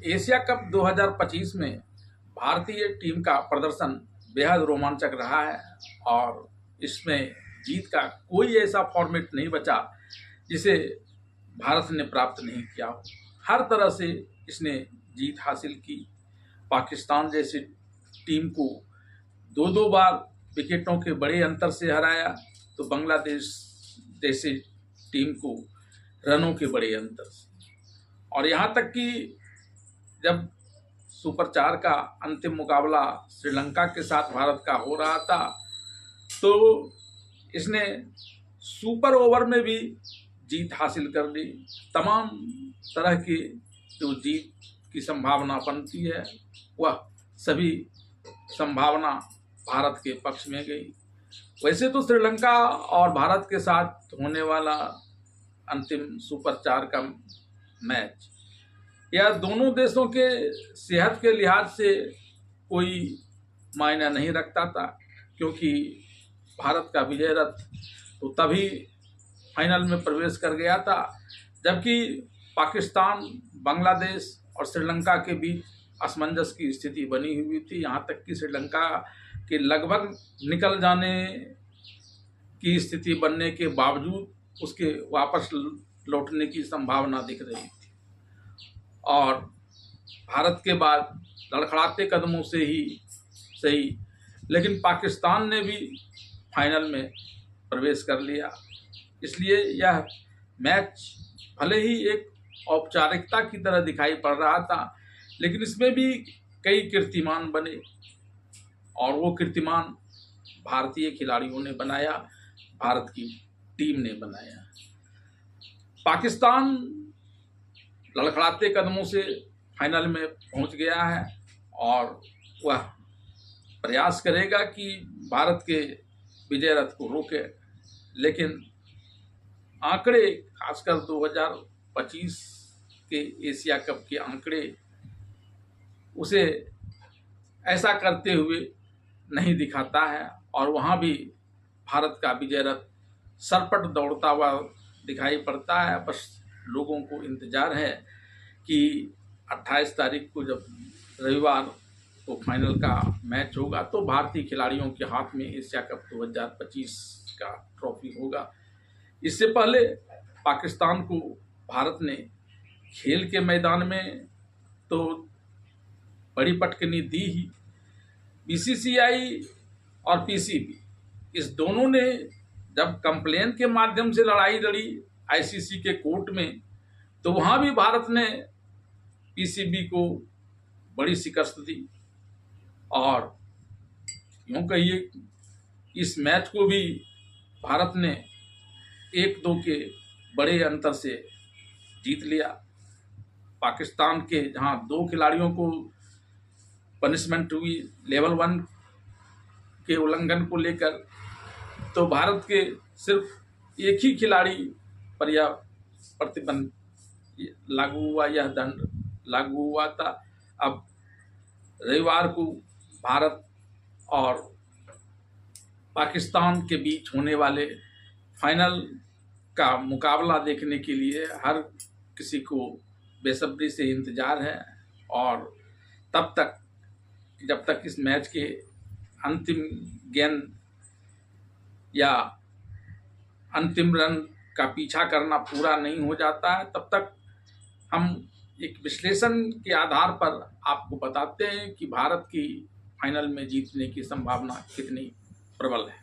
Asia cup 2025 में भारतीय team का प्रदर्शन बेहद रोमांचक रहा है और इसमें जीत का कोई ऐसा फॉर्मेट नहीं बचा जिसे भारत ने प्राप्त नहीं किया हो। हर तरह से इसने जीत हासिल की। पाकिस्तान जैसी टीम को दो बार विकेटों के बड़े अंतर से हराया, तो बांग्लादेश जैसी टीम को रनों के बड़े अंतर से, और यहाँ तक कि जब सुपर 4 का अंतिम मुकाबला श्रीलंका के साथ भारत का हो रहा था, तो इसने सुपर ओवर में भी जीत हासिल कर ली। तमाम तरह की जो जीत की संभावना बनती है, वह सभी संभावना भारत के पक्ष में गई। वैसे तो श्रीलंका और भारत के साथ होने वाला अंतिम सुपर 4 का मैच या दोनों देशों के सेहत के लिहाज से कोई मायना नहीं रखता था, क्योंकि भारत का विजय रथ तो तभी फाइनल में प्रवेश कर गया था, जबकि पाकिस्तान, बांग्लादेश और श्रीलंका के बीच असमंजस की स्थिति बनी हुई थी। यहाँ तक कि श्रीलंका के लगभग निकल जाने की स्थिति बनने के बावजूद उसके वापस लौटने की संभावना दिख रही थी, और भारत के बाद लड़खड़ाते कदमों से ही सही, लेकिन पाकिस्तान ने भी फाइनल में प्रवेश कर लिया। इसलिए यह मैच भले ही एक औपचारिकता की तरह दिखाई पड़ रहा था, लेकिन इसमें भी कई कीर्तिमान बने, और वो कीर्तिमान भारतीय खिलाड़ियों ने बनाया, भारत की टीम ने बनाया। पाकिस्तान लड़खड़ाते कदमों से फाइनल में पहुंच गया है और वह प्रयास करेगा कि भारत के विजय रथ को रोके, लेकिन आंकड़े, खासकर 2025 के एशिया कप के आंकड़े उसे ऐसा करते हुए नहीं दिखाता है, और वहाँ भी भारत का विजय रथ सरपट दौड़ता हुआ दिखाई पड़ता है। बस लोगों को इंतज़ार है कि 28 तारीख को जब रविवार को फाइनल का मैच होगा, तो भारतीय खिलाड़ियों के हाथ में एशिया कप 2025 का ट्रॉफी होगा। इससे पहले पाकिस्तान को भारत ने खेल के मैदान में तो बड़ी पटकनी दी ही। बीसीसीआई और पीसीबी, इस दोनों ने जब कंप्लेन के माध्यम से लड़ाई लड़ी आईसीसी के कोर्ट में, तो वहाँ भी भारत ने पीसीबी को बड़ी शिकस्त दी, और यूँ कहिए इस मैच को भी भारत ने 1-2 के बड़े अंतर से जीत लिया। पाकिस्तान के जहाँ 2 खिलाड़ियों को पनिशमेंट हुई लेवल 1 के उल्लंघन को लेकर, तो भारत के सिर्फ एक ही खिलाड़ी पर यह प्रतिबंध लागू हुआ, यह दंड लागू हुआ था। अब रविवार को भारत और पाकिस्तान के बीच होने वाले फाइनल का मुकाबला देखने के लिए हर किसी को बेसब्री से इंतज़ार है, और तब तक, जब तक इस मैच के अंतिम गेंद या अंतिम रन का पीछा करना पूरा नहीं हो जाता है, तब तक हम एक विश्लेषण के आधार पर आपको बताते हैं कि भारत की फाइनल में जीतने की संभावना कितनी प्रबल है।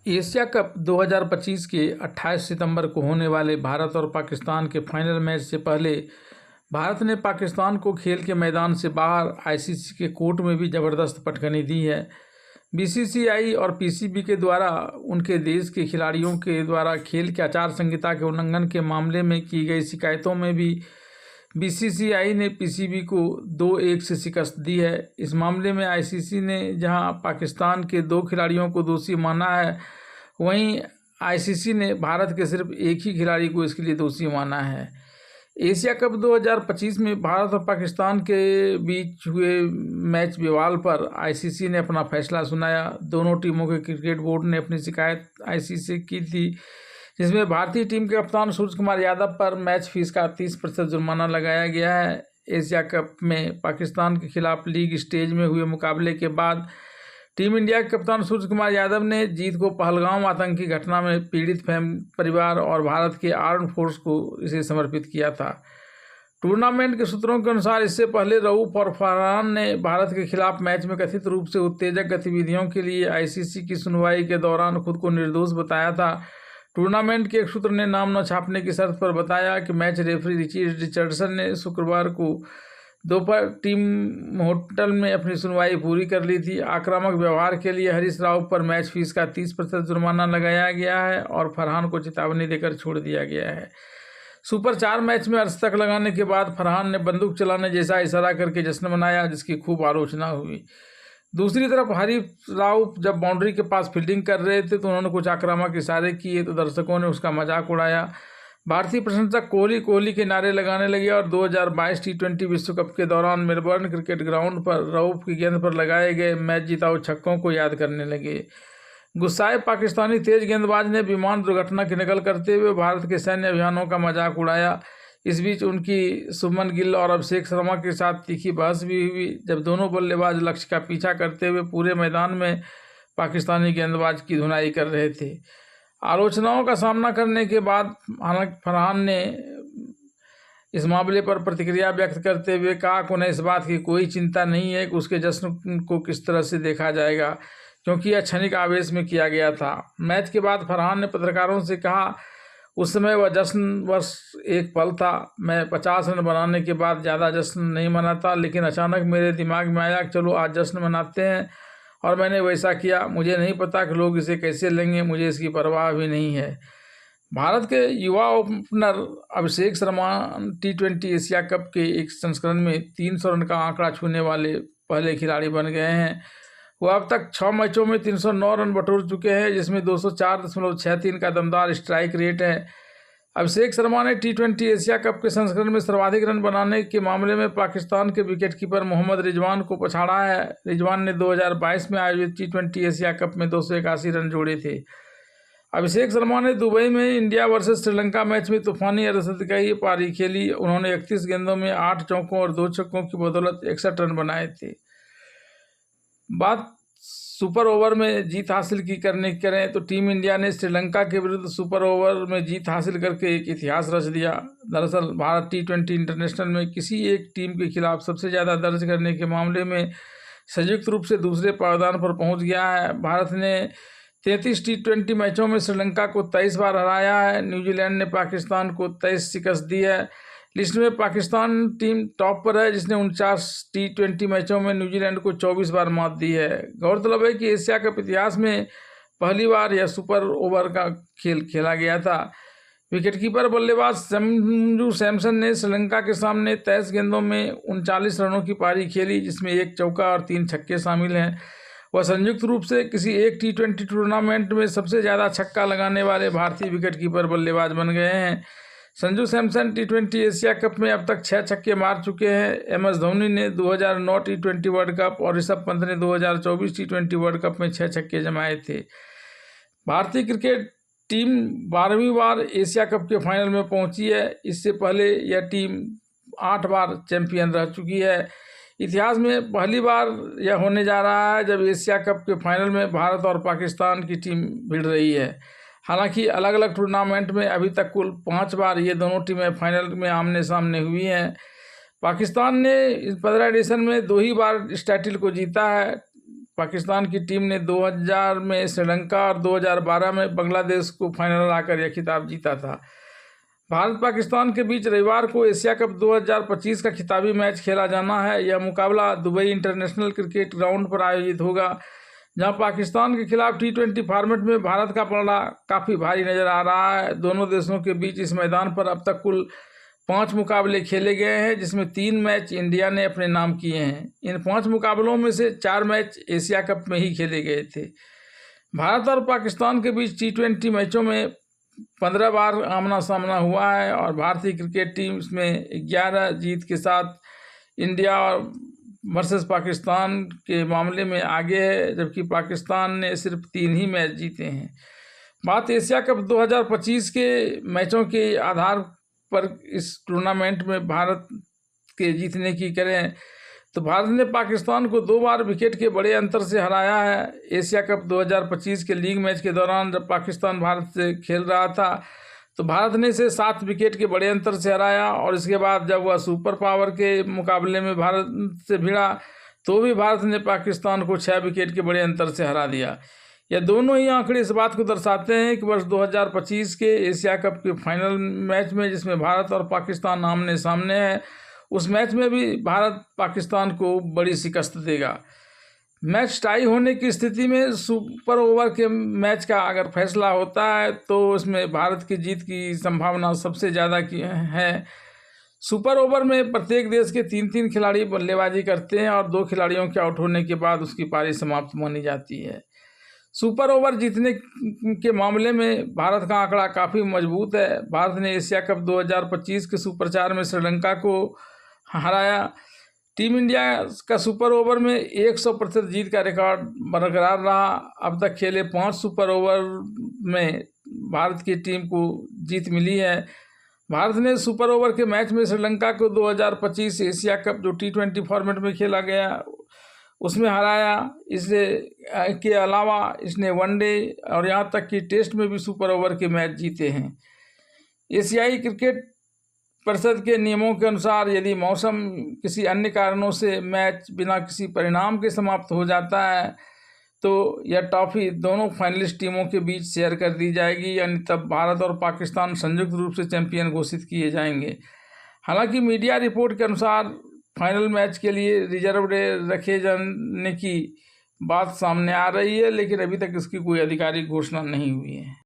एशिया कप 2025 के 28 सितंबर को होने वाले भारत और पाकिस्तान के फाइनल मैच से पहले भारत ने पाकिस्तान को खेल के मैदान से बाहर आईसीसी के कोर्ट में भी ज़बरदस्त पटखनी दी है। बीसीसीआई और पीसीबी के द्वारा उनके देश के खिलाड़ियों के द्वारा खेल के आचार संहिता के उल्लंघन के मामले में की गई शिकायतों में भी बीसीसीआई ने पीसीबी को 2-1 से शिकस्त दी है। इस मामले में आईसीसी ने जहां पाकिस्तान के 2 खिलाड़ियों को दोषी माना है, वहीं आईसीसी ने भारत के सिर्फ एक ही खिलाड़ी को इसके लिए दोषी माना है। एशिया कप 2025 में भारत और पाकिस्तान के बीच हुए मैच विवाद पर आईसीसी ने अपना फैसला सुनाया। दोनों टीमों के क्रिकेट बोर्ड ने अपनी शिकायत आईसीसी से की थी, जिसमें भारतीय टीम के कप्तान सूर्य कुमार यादव पर मैच फीस का 30% जुर्माना लगाया गया है। एशिया कप में पाकिस्तान के खिलाफ लीग स्टेज में हुए मुकाबले के बाद टीम इंडिया के कप्तान सूर्य कुमार यादव ने जीत को पहलगाम आतंकी घटना में पीड़ित परिवार और भारत के आर्म्ड फोर्स को इसे समर्पित किया था। टूर्नामेंट के सूत्रों के अनुसार इससे पहले रऊफ और फरहान ने भारत के खिलाफ मैच में कथित रूप से उत्तेजक गतिविधियों के लिए आईसीसी की सुनवाई के दौरान खुद को निर्दोष बताया था। टूर्नामेंट के एक सूत्र ने नाम न छापने की शर्त पर बताया कि मैच रेफरी रिची रिचर्डसन ने शुक्रवार को दोपहर टीम होटल में अपनी सुनवाई पूरी कर ली थी। आक्रामक व्यवहार के लिए हरीश राव पर मैच फीस का 30% जुर्माना लगाया गया है और फरहान को चेतावनी देकर छोड़ दिया गया है। सुपर 4 मैच में अर्धशतक लगाने के बाद फरहान ने बंदूक चलाने जैसा इशारा करके जश्न मनाया, जिसकी खूब आलोचना हुई। दूसरी तरफ हरीश राव जब बाउंड्री के पास फील्डिंग कर रहे थे तो उन्होंने कुछ आक्रामक इशारे किए तो दर्शकों ने उसका मजाक उड़ाया। भारतीय प्रशंसक कोहली के नारे लगाने लगे और 2022 T20 विश्व कप के दौरान मेलबर्न क्रिकेट ग्राउंड पर रऊफ की गेंद पर लगाए गए मैच जिताऊ छक्कों को याद करने लगे। गुस्साए पाकिस्तानी तेज गेंदबाज ने विमान दुर्घटना की नकल करते हुए भारत के सैन्य अभियानों का मजाक उड़ाया। इस बीच उनकी शुभमन गिल और अभिषेक शर्मा के साथ तीखी बहस भी हुई, जब दोनों बल्लेबाज लक्ष्य का पीछा करते हुए पूरे मैदान में पाकिस्तानी गेंदबाज की धुनाई कर रहे थे। आलोचनाओं का सामना करने के बाद हालांकि फरहान ने इस मामले पर प्रतिक्रिया व्यक्त करते हुए कहा कि उन्हें इस बात की कोई चिंता नहीं है कि उसके जश्न को किस तरह से देखा जाएगा, क्योंकि यह क्षणिक आवेश में किया गया था। मैच के बाद फरहान ने पत्रकारों से कहा, उस समय वह जश्न वर्ष एक पल था। मैं 50 रन बनाने के बाद ज़्यादा जश्न नहीं मनाता, लेकिन अचानक मेरे दिमाग में आया कि चलो आज जश्न मनाते हैं और मैंने वैसा किया। मुझे नहीं पता कि लोग इसे कैसे लेंगे, मुझे इसकी परवाह भी नहीं है। भारत के युवा opener Abhishek Sharma T20 Asia cup के एक संस्करण में 300 रन का आंकड़ा छूने वाले पहले खिलाड़ी बन गए हैं। वह अब तक 6 मैचों में 309 रन बटोर चुके हैं, जिसमें 204.63 का दमदार स्ट्राइक रेट है। अभिषेक शर्मा ने T20 एशिया कप के संस्करण में सर्वाधिक रन बनाने के मामले में पाकिस्तान के विकेटकीपर मोहम्मद रिजवान को पछाड़ा है। रिजवान ने 2022 में आयोजित T20 एशिया कप में 281 रन जोड़े थे। अभिषेक शर्मा ने दुबई में इंडिया वर्सेस श्रीलंका मैच में तूफानी अर्धशतकीय पारी खेली। उन्होंने 31 गेंदों में 8 चौकों और 2 छक्कों की बदौलत 61 रन बनाए थे। बात सुपर ओवर में जीत हासिल की करें तो टीम इंडिया ने श्रीलंका के विरुद्ध सुपर ओवर में जीत हासिल करके एक इतिहास रच दिया। दरअसल भारत T20 इंटरनेशनल में किसी एक टीम के खिलाफ सबसे ज़्यादा दर्ज करने के मामले में संयुक्त रूप से दूसरे पायदान पर पहुंच गया है। भारत ने 33 T20 मैचों में श्रीलंका को 23 बार हराया है। न्यूजीलैंड ने पाकिस्तान को 23 शिकस्त दी है। लिस्ट में पाकिस्तान टीम टॉप पर है, जिसने 49 T20 मैचों में न्यूजीलैंड को 24 बार मात दी है। गौरतलब है कि एशिया कप इतिहास में पहली बार यह सुपर ओवर का खेल खेला गया था। विकेटकीपर बल्लेबाज संजू सैमसन ने श्रीलंका के सामने 23 गेंदों में 39 रनों की पारी खेली, जिसमें 1 चौका और 3 छक्के शामिल हैं। वह संयुक्त रूप से किसी एक T20 टूर्नामेंट में सबसे ज़्यादा छक्का लगाने वाले भारतीय विकेटकीपर बल्लेबाज बन गए हैं। Sanju Samson T20 Asia cup में अब तक 6 छक्के मार चुके हैं। MS धोनी ने 2009 T20 वर्ल्ड कप और ऋषभ पंत ने 2024 T20 वर्ल्ड कप में 6 छक्के जमाए थे। भारतीय क्रिकेट टीम 12वीं बार एशिया कप के फाइनल में पहुंची है। इससे पहले यह टीम 8 बार चैंपियन रह चुकी है। इतिहास में पहली बार यह होने जा रहा है जब एशिया कप के फाइनल में भारत और पाकिस्तान की टीम भिड़ रही है। हालांकि अलग अलग टूर्नामेंट में अभी तक कुल 5 बार ये दोनों टीमें फाइनल में आमने सामने हुई हैं। पाकिस्तान ने इस 15 एडिशन में 2 ही बार इस टाइटल को जीता है। पाकिस्तान की टीम ने 2000 में श्रीलंका और 2012 में बांग्लादेश को फाइनल आकर यह खिताब जीता था। भारत पाकिस्तान के बीच रविवार को एशिया कप 2025 का खिताबी मैच खेला जाना है। यह मुकाबला दुबई इंटरनेशनल क्रिकेट ग्राउंड पर आयोजित होगा, जहां पाकिस्तान के खिलाफ T20 फॉर्मेट में भारत का पलड़ा काफ़ी भारी नज़र आ रहा है। दोनों देशों के बीच इस मैदान पर अब तक कुल 5 मुकाबले खेले गए हैं, जिसमें 3 मैच इंडिया ने अपने नाम किए हैं। इन 5 मुकाबलों में से 4 मैच एशिया कप में ही खेले गए थे। भारत और पाकिस्तान के बीच T20 मैचों में 15 बार आमना सामना हुआ है और भारतीय क्रिकेट टीम इसमें 11 जीत के साथ इंडिया और वर्सेस पाकिस्तान के मामले में आगे है, जबकि पाकिस्तान ने सिर्फ 3 ही मैच जीते हैं। बात एशिया कप 2025 के मैचों के आधार पर इस टूर्नामेंट में भारत के जीतने की करें तो भारत ने पाकिस्तान को 2 बार विकेट के बड़े अंतर से हराया है। एशिया कप 2025 के लीग मैच के दौरान जब पाकिस्तान भारत से खेल रहा था तो भारत ने इसे 7 विकेट के बड़े अंतर से हराया, और इसके बाद जब वह सुपर पावर के मुकाबले में भारत से भिड़ा तो भी भारत ने पाकिस्तान को 6 विकेट के बड़े अंतर से हरा दिया। यह दोनों ही आंकड़े इस बात को दर्शाते हैं कि वर्ष 2025 के एशिया कप के फाइनल मैच में, जिसमें भारत और पाकिस्तान आमने सामने है, उस मैच में भी भारत पाकिस्तान को बड़ी शिकस्त देगा। मैच टाई होने की स्थिति में सुपर ओवर के मैच का अगर फैसला होता है तो इसमें भारत की जीत की संभावना सबसे ज़्यादा की है। सुपर ओवर में प्रत्येक देश के 3-3 खिलाड़ी बल्लेबाजी करते हैं और 2 खिलाड़ियों के आउट होने के बाद उसकी पारी समाप्त मानी जाती है। सुपर ओवर जीतने के मामले में भारत का आंकड़ा काफ़ी मजबूत है। भारत ने एशिया कप 2025 के सुपर 4 में श्रीलंका को हराया। टीम इंडिया का सुपर ओवर में 100% जीत का रिकॉर्ड बरकरार रहा। अब तक खेले 5 सुपर ओवर में भारत की टीम को जीत मिली है। भारत ने सुपर ओवर के मैच में श्रीलंका को 2025 एशिया कप जो T20 फॉर्मेट में खेला गया उसमें हराया। इससे के अलावा इसने वनडे और यहाँ तक कि टेस्ट में भी सुपर ओवर के मैच जीते हैं। एशियाई क्रिकेट परिषद के नियमों के अनुसार यदि मौसम किसी अन्य कारणों से मैच बिना किसी परिणाम के समाप्त हो जाता है तो यह ट्रॉफी दोनों फाइनलिस्ट टीमों के बीच शेयर कर दी जाएगी, यानी तब भारत और पाकिस्तान संयुक्त रूप से चैंपियन घोषित किए जाएंगे। हालांकि मीडिया रिपोर्ट के अनुसार फाइनल मैच के लिए रिजर्व डे रखे जाने की बात सामने आ रही है, लेकिन अभी तक इसकी कोई आधिकारिक घोषणा नहीं हुई है।